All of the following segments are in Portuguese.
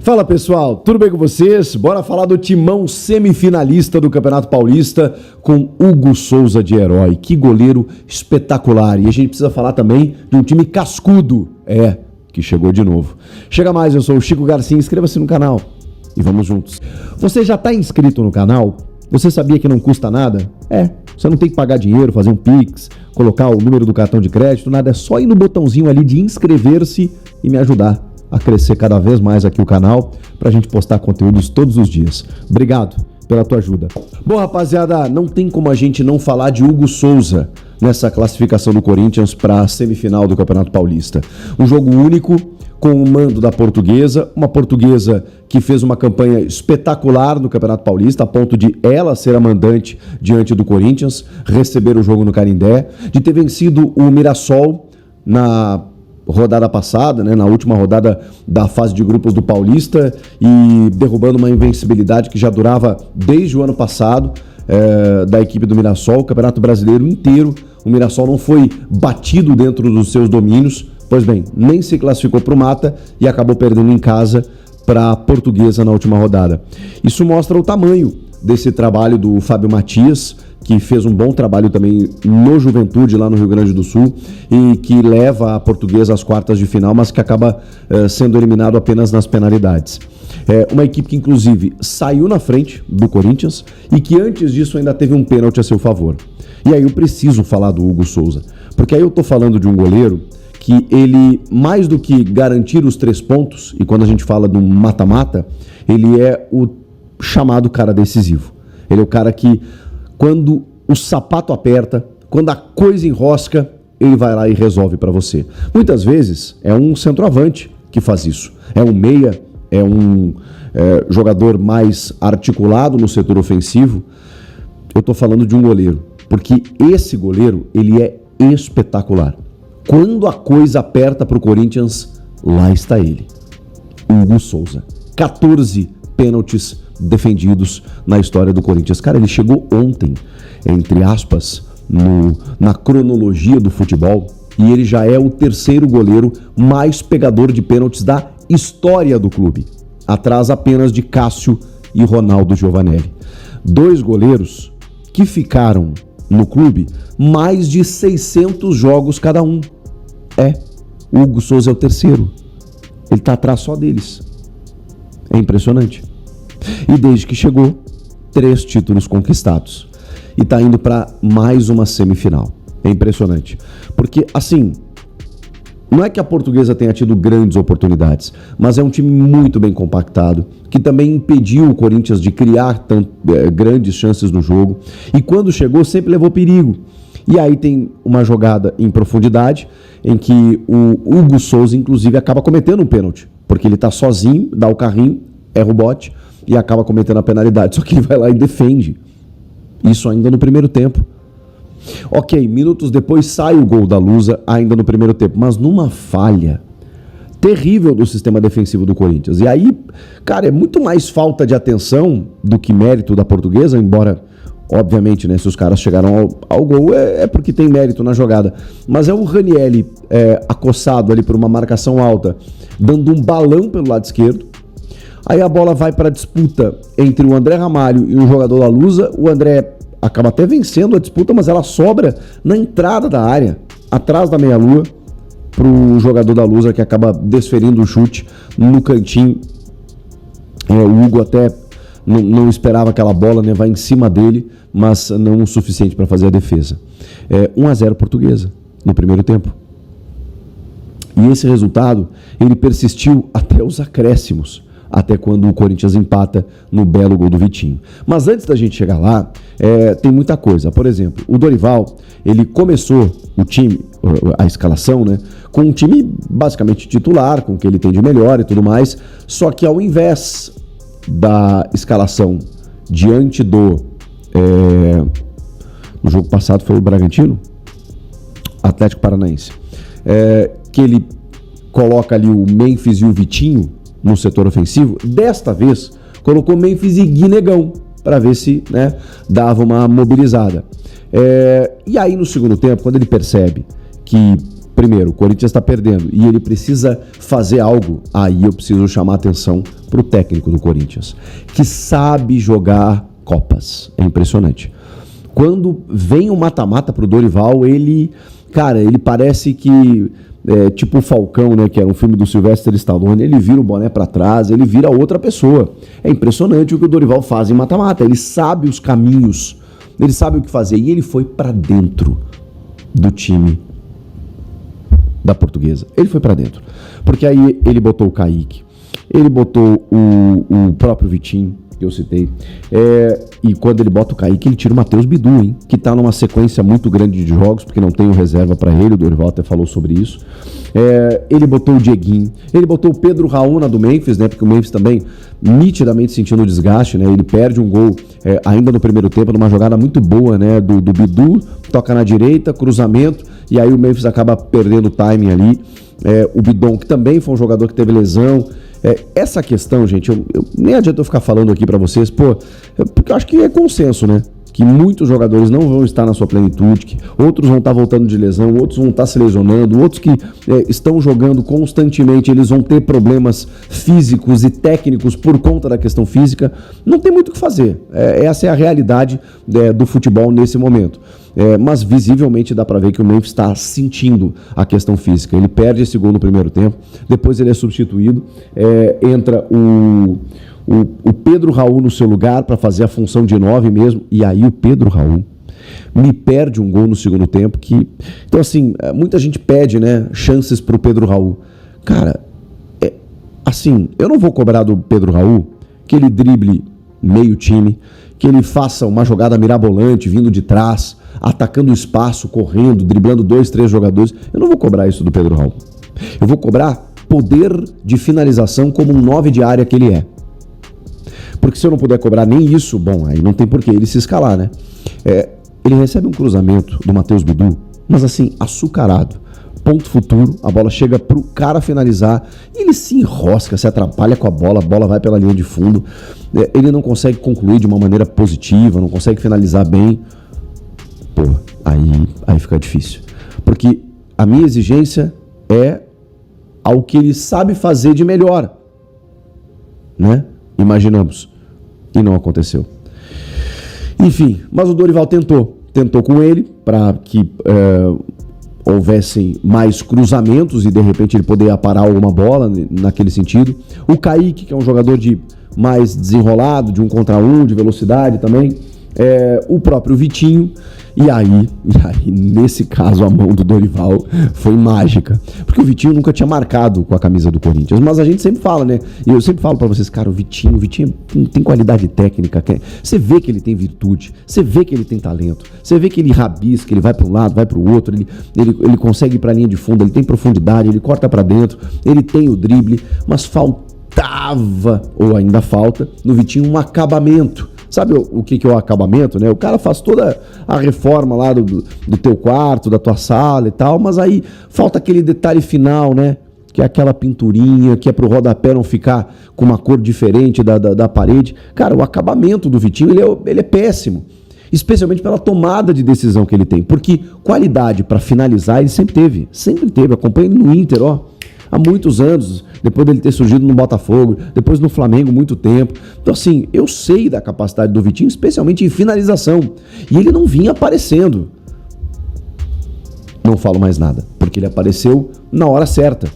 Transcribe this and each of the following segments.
Fala pessoal, tudo bem com vocês? Bora falar do timão semifinalista do Campeonato Paulista com Hugo Souza de herói. Que goleiro espetacular. E a gente precisa falar também de um time cascudo, que chegou de novo. Chega mais, eu sou o Chico Garcia, inscreva-se no canal e vamos juntos. Você já está inscrito no canal? Você sabia que não custa nada? Você não tem que pagar dinheiro, fazer um Pix, colocar o número do cartão de crédito, nada. É só ir no botãozinho ali de inscrever-se e me ajudar a crescer cada vez mais aqui o canal, pra gente postar conteúdos todos os dias. Obrigado pela tua ajuda. Bom, rapaziada, não tem como a gente não falar de Hugo Souza nessa classificação do Corinthians para a semifinal do Campeonato Paulista. Um jogo único, com o mando da Portuguesa, uma Portuguesa que fez uma campanha espetacular no Campeonato Paulista, a ponto de ela ser a mandante diante do Corinthians, receber o jogo no Canindé, de ter vencido o Mirassol na rodada passada, na última rodada da fase de grupos do Paulista, e derrubando uma invencibilidade que já durava desde o ano passado da equipe do Mirassol. O Campeonato Brasileiro inteiro, o Mirassol não foi batido dentro dos seus domínios, pois bem, nem se classificou para o mata e acabou perdendo em casa para a Portuguesa na última rodada. Isso mostra o tamanho desse trabalho do Fábio Matias, que fez um bom trabalho também no Juventude, lá no Rio Grande do Sul, e que leva a Portuguesa às quartas de final, mas que acaba sendo eliminado apenas nas penalidades. Uma equipe que, inclusive, saiu na frente do Corinthians e que antes disso ainda teve um pênalti a seu favor. E aí eu preciso falar do Hugo Souza, porque aí eu tô falando de um goleiro que ele, mais do que garantir os 3 pontos, e quando a gente fala do mata-mata, ele é o chamado cara decisivo. Ele é o cara que, quando o sapato aperta, quando a coisa enrosca, ele vai lá e resolve para você. Muitas vezes é um centroavante que faz isso. É um meia, é um jogador mais articulado no setor ofensivo. Eu estou falando de um goleiro, porque esse goleiro, ele é espetacular. Quando a coisa aperta para o Corinthians, lá está ele, Hugo Souza. 14 pênaltis defendidos na história do Corinthians. Cara, ele chegou ontem, entre aspas, na cronologia do futebol, e ele já é o 3º goleiro mais pegador de pênaltis da história do clube, atrás apenas de Cássio e Ronaldo Giovanelli. 2 goleiros que ficaram no clube mais de 600 jogos cada um. O Hugo Souza é o 3º. Ele está atrás só deles. É impressionante. E desde que chegou, 3 títulos conquistados. E tá indo para mais uma semifinal. É impressionante. Porque, assim, não é que a Portuguesa tenha tido grandes oportunidades, mas é um time muito bem compactado, que também impediu o Corinthians de criar grandes chances no jogo. E quando chegou, sempre levou perigo. E aí tem uma jogada em profundidade, em que o Hugo Souza, inclusive, acaba cometendo um pênalti. Porque ele tá sozinho, dá o carrinho, erra o bote e acaba cometendo a penalidade. Só que ele vai lá e defende. Isso ainda no primeiro tempo. Ok, minutos depois sai o gol da Lusa, ainda no primeiro tempo, mas numa falha terrível do sistema defensivo do Corinthians. E aí, cara, é muito mais falta de atenção do que mérito da Portuguesa, embora, obviamente, se os caras chegaram ao gol, é porque tem mérito na jogada. Mas é o Ranieri acossado ali por uma marcação alta, dando um balão pelo lado esquerdo. Aí a bola vai para a disputa entre o André Ramalho e o jogador da Lusa. O André acaba até vencendo a disputa, mas ela sobra na entrada da área, atrás da meia-lua, para o jogador da Lusa, que acaba desferindo o chute no cantinho. O Hugo até não esperava aquela bola, vai em cima dele, mas não o suficiente para fazer a defesa. 1-0 Portuguesa no primeiro tempo. E esse resultado, ele persistiu até os acréscimos, até quando o Corinthians empata no belo gol do Vitinho. Mas antes da gente chegar lá, tem muita coisa. Por exemplo, o Dorival, ele começou o time, a escalação, com um time basicamente titular, com o que ele tem de melhor e tudo mais, só que ao invés da escalação diante do... no jogo passado foi o Bragantino, Atlético Paranaense, que ele coloca ali o Memphis e o Vitinho no setor ofensivo, desta vez colocou Memphis e Guinegão para ver se dava uma mobilizada. E aí no segundo tempo, quando ele percebe que primeiro, o Corinthians está perdendo e ele precisa fazer algo, aí eu preciso chamar a atenção para o técnico do Corinthians, que sabe jogar Copas. É impressionante. Quando vem o mata-mata pro Dorival, ele parece que, tipo o Falcão, né, que era um filme do Sylvester Stallone, ele vira o boné para trás, ele vira outra pessoa. É impressionante o que o Dorival faz em mata-mata, ele sabe os caminhos, ele sabe o que fazer, e ele foi para dentro do time da Portuguesa. Ele foi para dentro. Porque aí ele botou o Kaique, ele botou o próprio Vitinho, que eu citei, e quando ele bota o Kaique, ele tira o Matheus Bidu, hein, que tá numa sequência muito grande de jogos, porque não tem um reserva para ele, o Dorival até falou sobre isso. Ele botou o Dieguinho, ele botou o Pedro Raul na do Memphis, né, porque o Memphis também nitidamente sentindo o desgaste, né, ele perde um gol ainda no primeiro tempo, numa jogada muito boa, né, do Bidu, toca na direita, cruzamento, e aí o Memphis acaba perdendo o timing ali. O Bidon, que também foi um jogador que teve lesão. Essa questão, gente, nem adianta eu ficar falando aqui pra vocês, porque eu acho que é consenso, né? Que muitos jogadores não vão estar na sua plenitude, que outros vão estar voltando de lesão, outros vão estar se lesionando, outros que estão jogando constantemente, eles vão ter problemas físicos e técnicos por conta da questão física. Não tem muito o que fazer. Essa é a realidade do futebol nesse momento. Mas visivelmente dá para ver que o Memphis está sentindo a questão física. Ele perde esse gol no primeiro tempo, depois ele é substituído, entra o Pedro Raul no seu lugar para fazer a função de 9 mesmo, e aí o Pedro Raul me perde um gol no segundo tempo então assim, muita gente pede, né, chances para o Pedro Raul. Cara, assim, eu não vou cobrar do Pedro Raul que ele drible meio time, que ele faça uma jogada mirabolante vindo de trás, atacando o espaço, correndo, driblando 2, 3 jogadores. Eu não vou cobrar isso do Pedro Raul. Eu vou cobrar poder de finalização como um 9 de área que ele é. Porque se eu não puder cobrar nem isso, bom, aí não tem por que ele se escalar, né? Ele recebe um cruzamento do Matheus Bidu, mas assim, açucarado. Ponto futuro, a bola chega pro cara finalizar, e ele se enrosca, se atrapalha com a bola vai pela linha de fundo, ele não consegue concluir de uma maneira positiva, não consegue finalizar bem. Aí fica difícil. Porque a minha exigência é ao que ele sabe fazer de melhor, né? Imaginamos. E não aconteceu. Enfim, mas o Dorival tentou com ele para que houvessem mais cruzamentos e de repente ele poder aparar alguma bola naquele sentido. O Kaique, que é um jogador mais desenrolado, de 1 contra 1, de velocidade também. O próprio Vitinho, e aí, nesse caso, a mão do Dorival foi mágica, porque o Vitinho nunca tinha marcado com a camisa do Corinthians, mas a gente sempre fala, né, e eu sempre falo pra vocês, cara, o Vitinho tem qualidade técnica, você vê que ele tem virtude, você vê que ele tem talento, você vê que ele rabisca, ele vai para um lado, vai para o outro, ele consegue ir pra linha de fundo, ele tem profundidade, ele corta pra dentro, ele tem o drible, mas faltava, ou ainda falta, no Vitinho um acabamento. Sabe o que é o acabamento, né? O cara faz toda a reforma lá do teu quarto, da tua sala e tal, mas aí falta aquele detalhe final, né? Que é aquela pinturinha, que é pro rodapé não ficar com uma cor diferente da parede. Cara, o acabamento do Vitinho, ele é péssimo. Especialmente pela tomada de decisão que ele tem. Porque qualidade para finalizar ele sempre teve. Acompanha ele no Inter, há muitos anos, depois dele ter surgido no Botafogo, depois no Flamengo muito tempo. Então assim, eu sei da capacidade do Vitinho, especialmente em finalização, e ele não vinha aparecendo. Não falo mais nada, porque ele apareceu na hora certa.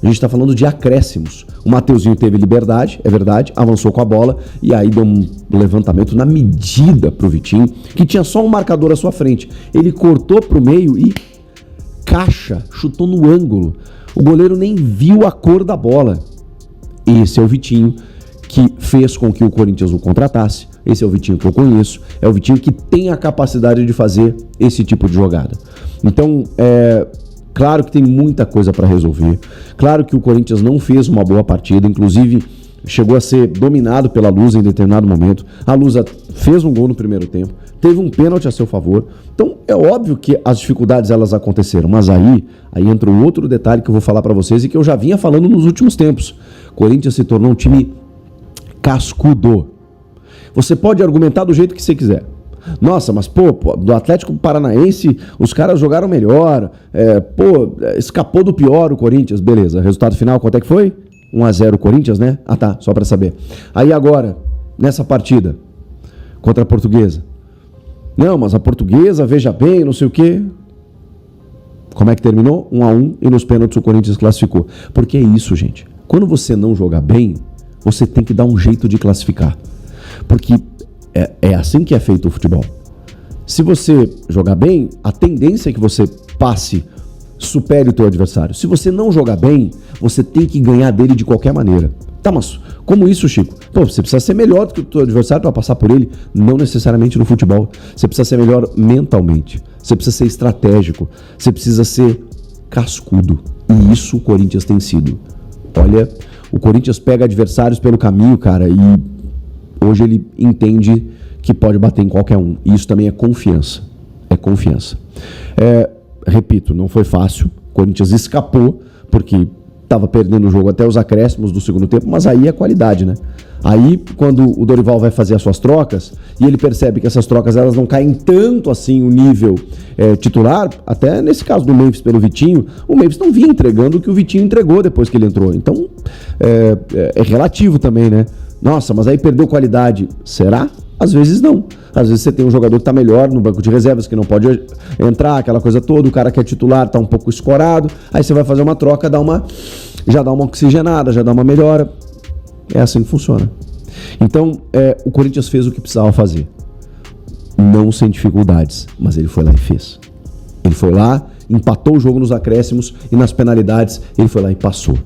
A gente está falando de acréscimos. O Mateuzinho teve liberdade, é verdade, avançou com a bola e aí deu um levantamento na medida pro Vitinho, que tinha só um marcador à sua frente. Ele cortou pro meio e chutou no ângulo. O goleiro nem viu a cor da bola. Esse é o Vitinho que fez com que o Corinthians o contratasse. Esse é o Vitinho que eu conheço. É o Vitinho que tem a capacidade de fazer esse tipo de jogada. Então, claro que tem muita coisa para resolver. Claro que o Corinthians não fez uma boa partida. Inclusive, chegou a ser dominado pela Lusa em determinado momento. A Lusa fez um gol no primeiro tempo. Teve um pênalti a seu favor. Então, é óbvio que as dificuldades elas aconteceram. Mas aí entra um outro detalhe que eu vou falar para vocês e que eu já vinha falando nos últimos tempos. O Corinthians se tornou um time cascudo. Você pode argumentar do jeito que você quiser. Nossa, mas pô, do Atlético Paranaense os caras jogaram melhor. Escapou do pior o Corinthians. Beleza, resultado final, quanto é que foi? 1-0 o Corinthians, né? Ah tá, só pra saber. Aí agora, nessa partida contra a Portuguesa. Não, mas a Portuguesa, veja bem, não sei o quê. Como é que terminou? 1-1 e nos pênaltis o Corinthians classificou. Porque é isso, gente. Quando você não jogar bem, você tem que dar um jeito de classificar. Porque é assim que é feito o futebol. Se você jogar bem, a tendência é que você passe, supere o teu adversário. Se você não jogar bem, você tem que ganhar dele de qualquer maneira. Tá, mas como isso, Chico? Pô, você precisa ser melhor do que o teu adversário para passar por ele, não necessariamente no futebol. Você precisa ser melhor mentalmente. Você precisa ser estratégico. Você precisa ser cascudo. E isso o Corinthians tem sido. Olha, o Corinthians pega adversários pelo caminho, cara, e hoje ele entende que pode bater em qualquer um. E isso também é confiança. É confiança. Repito, não foi fácil. O Corinthians escapou, porque estava perdendo o jogo até os acréscimos do segundo tempo, mas aí é qualidade, né? Aí, quando o Dorival vai fazer as suas trocas, e ele percebe que essas trocas elas não caem tanto assim o nível titular, até nesse caso do Memphis pelo Vitinho, o Memphis não vinha entregando o que o Vitinho entregou depois que ele entrou. Então, é relativo também, né? Nossa, mas aí perdeu qualidade. Será? Às vezes não. Às vezes você tem um jogador que está melhor no banco de reservas, que não pode entrar, aquela coisa toda, o cara que é titular está um pouco escorado, aí você vai fazer uma troca, já dá uma oxigenada, já dá uma melhora. É assim que funciona. Então, o Corinthians fez o que precisava fazer. Não sem dificuldades, mas ele foi lá e fez. Ele foi lá, empatou o jogo nos acréscimos e nas penalidades, ele foi lá e passou.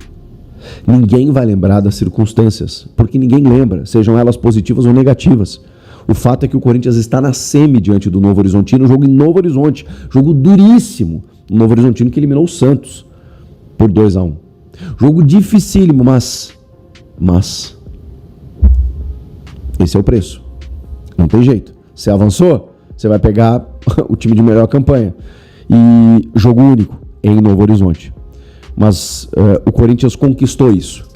Ninguém vai lembrar das circunstâncias, porque ninguém lembra, sejam elas positivas ou negativas. O fato é que o Corinthians está na semi diante do Novo Horizontino, jogo em Novo Horizonte, jogo duríssimo. O Novo Horizontino que eliminou o Santos por 2-1. Jogo dificílimo, mas esse é o preço. Não tem jeito. Você avançou, você vai pegar o time de melhor campanha. E jogo único em Novo Horizonte. Mas o Corinthians conquistou isso.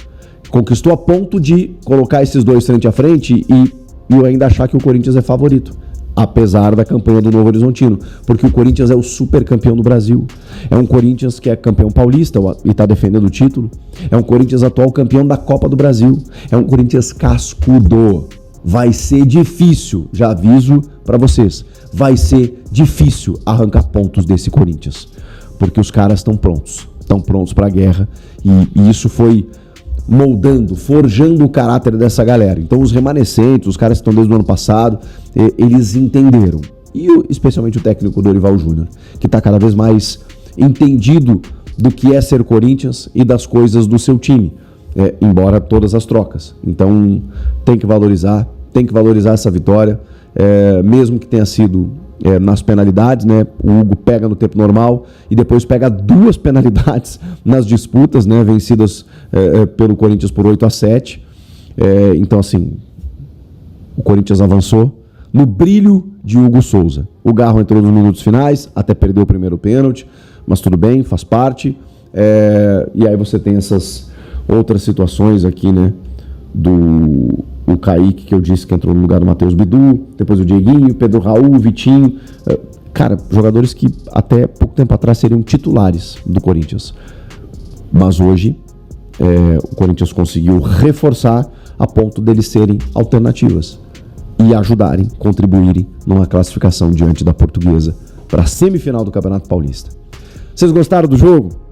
Conquistou a ponto de colocar esses dois frente a frente e eu ainda achar que o Corinthians é favorito. Apesar da campanha do Novo Horizontino. Porque o Corinthians é o super campeão do Brasil. É um Corinthians que é campeão paulista e está defendendo o título. É um Corinthians atual campeão da Copa do Brasil. É um Corinthians cascudo. Vai ser difícil, já aviso para vocês. Vai ser difícil arrancar pontos desse Corinthians. Porque os caras estão prontos. Estão prontos para a guerra. E isso foi moldando, forjando o caráter dessa galera. Então os remanescentes, os caras que estão desde o ano passado, eles entenderam. E especialmente o técnico Dorival Júnior, que está cada vez mais entendido do que é ser Corinthians e das coisas do seu time, embora todas as trocas. Então tem que valorizar essa vitória, mesmo que tenha sido nas penalidades, né? O Hugo pega no tempo normal e depois pega 2 penalidades nas disputas, né? Vencidas pelo Corinthians por 8-7. Então, assim, o Corinthians avançou no brilho de Hugo Souza. O Garro entrou nos minutos finais, até perdeu o primeiro pênalti, mas tudo bem, faz parte. E aí você tem essas outras situações aqui, né? O Kaique, que eu disse que entrou no lugar do Matheus Bidu, depois o Dieguinho, Pedro Raul, Vitinho. Cara, jogadores que até pouco tempo atrás seriam titulares do Corinthians. Mas hoje, o Corinthians conseguiu reforçar a ponto deles serem alternativas e ajudarem, contribuírem numa classificação diante da Portuguesa para a semifinal do Campeonato Paulista. Vocês gostaram do jogo?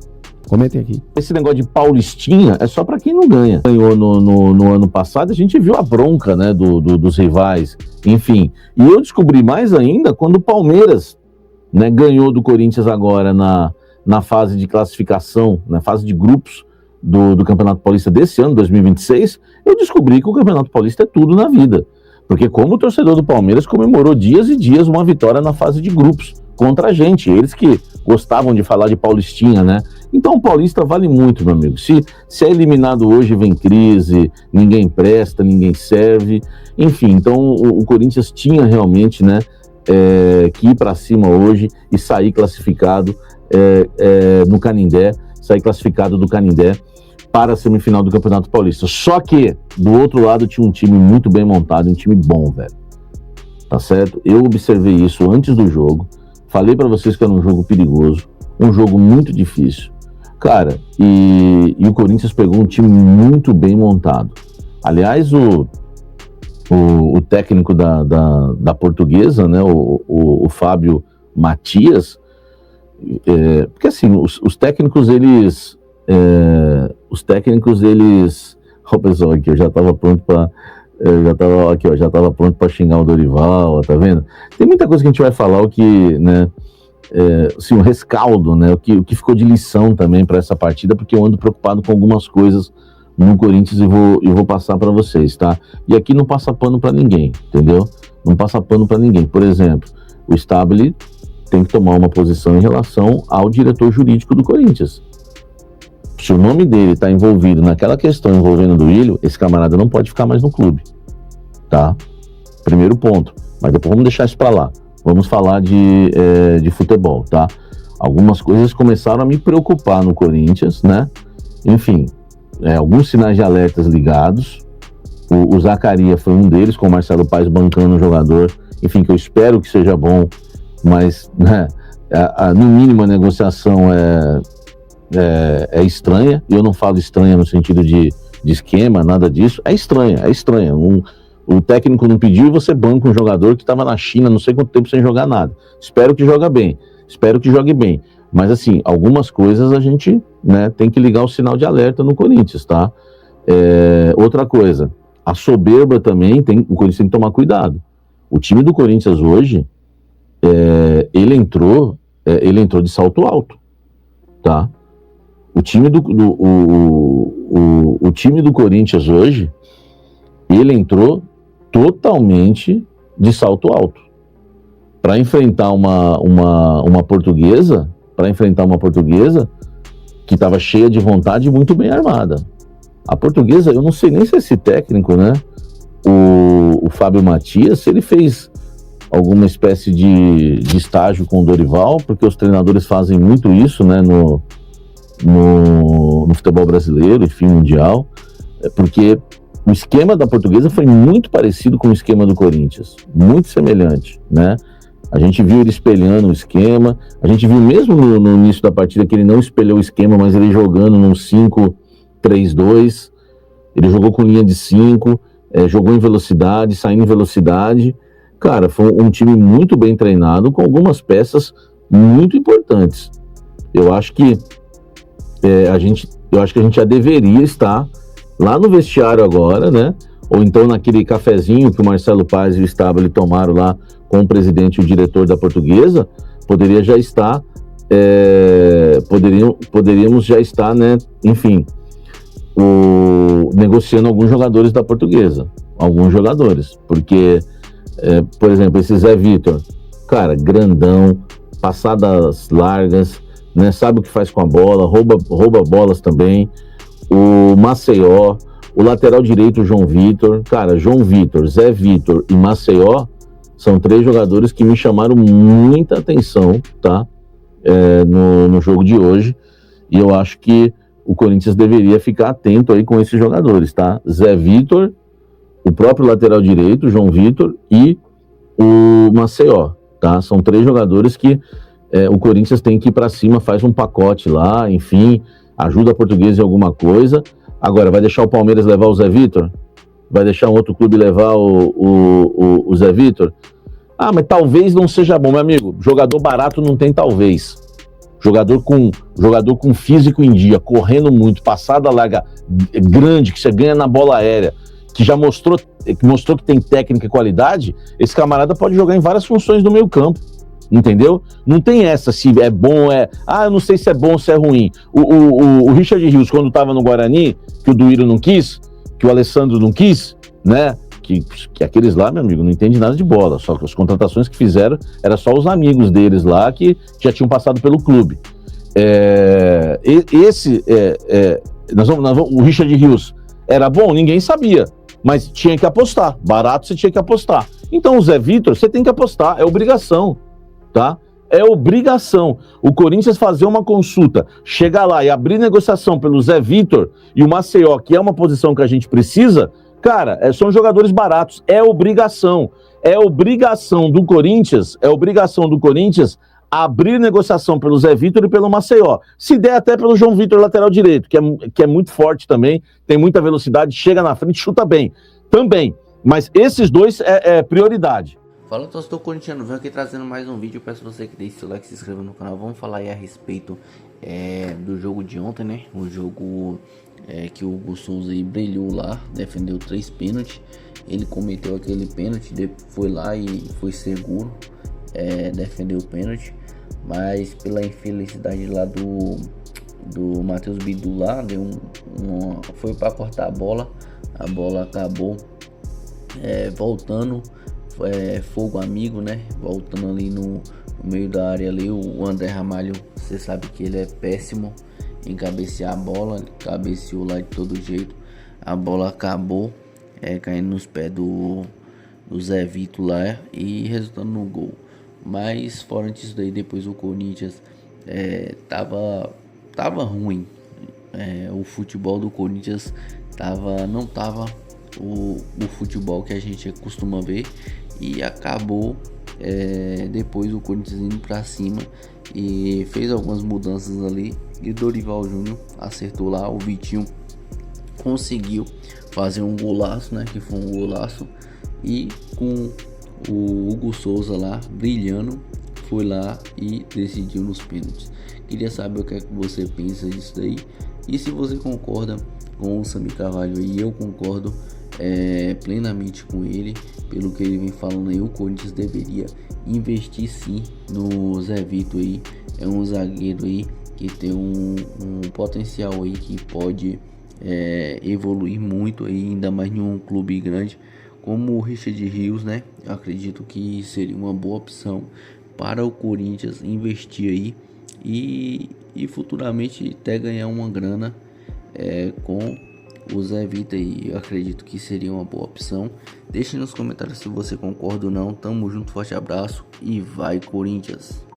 Comentem aqui. Esse negócio de paulistinha é só para quem não ganha. Ganhou no ano passado, a gente viu a bronca, né, dos rivais, enfim. E eu descobri mais ainda quando o Palmeiras, né, ganhou do Corinthians agora na fase de classificação, na fase de grupos do Campeonato Paulista desse ano, 2026. Eu descobri que o Campeonato Paulista é tudo na vida. Porque como o torcedor do Palmeiras comemorou dias e dias uma vitória na fase de grupos contra a gente, eles que gostavam de falar de paulistinha, né? Então o paulista vale muito, meu amigo. Se é eliminado hoje, vem crise, ninguém presta, ninguém serve, enfim. Então o Corinthians tinha realmente, né, que ir para cima hoje e sair classificado no Canindé, sair classificado do Canindé para a semifinal do Campeonato Paulista. Só que do outro lado tinha um time muito bem montado, um time bom, velho. tá certo? Eu observei isso antes do jogo, falei para vocês que era um jogo perigoso, um jogo muito difícil. Cara, e o Corinthians pegou um time muito bem montado. Aliás, o técnico da Portuguesa, né, o Fábio Matias, porque assim, os técnicos, eles... Ó, pessoal, aqui, eu já estava pronto para... já estava pronto para xingar o Dorival, tá vendo? Tem muita coisa que a gente vai falar, o que, né... assim, um rescaldo, né? O que ficou de lição também para essa partida, porque eu ando preocupado com algumas coisas no Corinthians e vou passar para vocês, tá? E aqui não passa pano para ninguém, entendeu? Não passa pano para ninguém. Por exemplo, o Stabile tem que tomar uma posição em relação ao diretor jurídico do Corinthians. Se o nome dele está envolvido naquela questão envolvendo o Duílio, esse camarada não pode ficar mais no clube, tá? Primeiro ponto. Mas depois vamos deixar isso para lá. Vamos falar de futebol, tá? Algumas coisas começaram a me preocupar no Corinthians, né? Enfim, alguns sinais de alertas ligados. O Zaccaria foi um deles, com o Marcelo Paes bancando o jogador. Enfim, que eu espero que seja bom, mas, né, no mínimo a negociação é estranha. E eu não falo estranha no sentido de esquema, nada disso. É estranha. O técnico não pediu e você banca um jogador que estava na China não sei quanto tempo sem jogar nada. Espero que jogue bem. Mas assim, algumas coisas a gente, né, tem que ligar o sinal de alerta no Corinthians, tá? Outra coisa, a soberba também, o Corinthians tem que tomar cuidado. O time do Corinthians hoje, ele entrou de salto alto, tá? O time do Corinthians hoje, ele entrou totalmente de salto alto para enfrentar uma portuguesa, que estava cheia de vontade e muito bem armada. A Portuguesa, eu não sei nem se esse técnico, né, o Fábio Matias, se ele fez alguma espécie de estágio com o Dorival, porque os treinadores fazem muito isso, né, no futebol brasileiro, enfim, mundial, porque o esquema da Portuguesa foi muito parecido com o esquema do Corinthians, muito semelhante, né? A gente viu ele espelhando o esquema, a gente viu mesmo no início da partida que ele não espelhou o esquema, mas ele jogando num 5-3-2, ele jogou com linha de 5, jogou em velocidade, saindo em velocidade. Cara, foi um time muito bem treinado, com algumas peças muito importantes. Eu acho que a gente já deveria estar lá no vestiário agora, né? Ou então naquele cafezinho que o Marcelo Paes e o Stabile tomaram lá com o presidente e o diretor da Portuguesa, poderia já estar, poderíamos já estar, né? Enfim, negociando alguns jogadores da Portuguesa, porque, por exemplo, esse Zé Vitor, cara, grandão, passadas largas, né? Sabe o que faz com a bola, rouba bolas também. O Maceió, o lateral direito, o João Vitor. Cara, João Vitor, Zé Vitor e Maceió são 3 jogadores que me chamaram muita atenção, tá? No jogo de hoje. E eu acho que o Corinthians deveria ficar atento aí com esses jogadores, tá? Zé Vitor, o próprio lateral direito, João Vitor, e o Maceió, tá? São 3 jogadores que o Corinthians tem que ir para cima, faz um pacote lá, enfim, ajuda a Portuguesa em alguma coisa. Agora, vai deixar o Palmeiras levar o Zé Vitor? Vai deixar um outro clube levar o Zé Vitor? Ah, mas talvez não seja bom, meu amigo. Jogador barato não tem talvez. Jogador com físico em dia, correndo muito, passada larga, grande, que você ganha na bola aérea, que já mostrou que tem técnica e qualidade, esse camarada pode jogar em várias funções do meio campo. Entendeu? Não tem essa, se é bom, eu não sei se é bom ou se é ruim. O Richard Rios, quando estava no Guarani, que o Duílio não quis, que o Alessandro não quis, né? Que aqueles lá, meu amigo, não entende nada de bola. Só que as contratações que fizeram era só os amigos deles lá que já tinham passado pelo clube. O Richard Rios era bom? Ninguém sabia. Mas tinha que apostar. Barato você tinha que apostar. Então o Zé Vitor, você tem que apostar. É obrigação. Tá? É obrigação o Corinthians fazer uma consulta, chegar lá e abrir negociação pelo Zé Vitor e o Maceió, que é uma posição que a gente precisa. Cara, são jogadores baratos, é obrigação. é obrigação do Corinthians abrir negociação pelo Zé Vitor e pelo Maceió. Se der até pelo João Vitor, lateral direito, que é muito forte também, tem muita velocidade, chega na frente, chuta bem. Também. Mas esses dois é prioridade. Fala, torcedor corintiano, venho aqui trazendo mais um vídeo. Peço você que deixe seu like e se inscreva no canal. Vamos falar aí a respeito do jogo de ontem, né? O jogo que o Hugo Souza aí brilhou lá, defendeu 3 pênaltis. Ele cometeu aquele pênalti, foi lá e foi seguro, defendeu o pênalti. Mas pela infelicidade lá do Matheus Bidu lá, foi para cortar a bola acabou voltando, fogo amigo, né? Voltando ali no meio da área ali, o André Ramalho, você sabe que ele é péssimo em cabecear a bola, ele cabeceou lá de todo jeito, a bola acabou caindo nos pés do Zé Vitor lá e resultando no gol. Mas fora disso daí, depois o Corinthians tava ruim, o futebol do Corinthians não tava o futebol que a gente costuma ver, e acabou depois o Corinthians indo pra cima e fez algumas mudanças ali, e Dorival Júnior acertou lá, o Vitinho conseguiu fazer um golaço, né, que foi um golaço, e com o Hugo Souza lá brilhando, foi lá e decidiu nos pênaltis. Queria saber o que é que você pensa disso daí, e se você concorda com o Sami Carvalho aí. Eu concordo plenamente com ele, pelo que ele vem falando aí. O Corinthians deveria investir sim no Zé Vitor aí, é um zagueiro aí que tem um potencial aí, que pode evoluir muito aí, ainda mais em um clube grande como o Richard Rios, né? Eu acredito que seria uma boa opção para o Corinthians investir aí e futuramente até ganhar uma grana com o Zé Vitor aí. Eu acredito que seria uma boa opção. Deixe nos comentários se você concorda ou não. Tamo junto, forte abraço e vai Corinthians!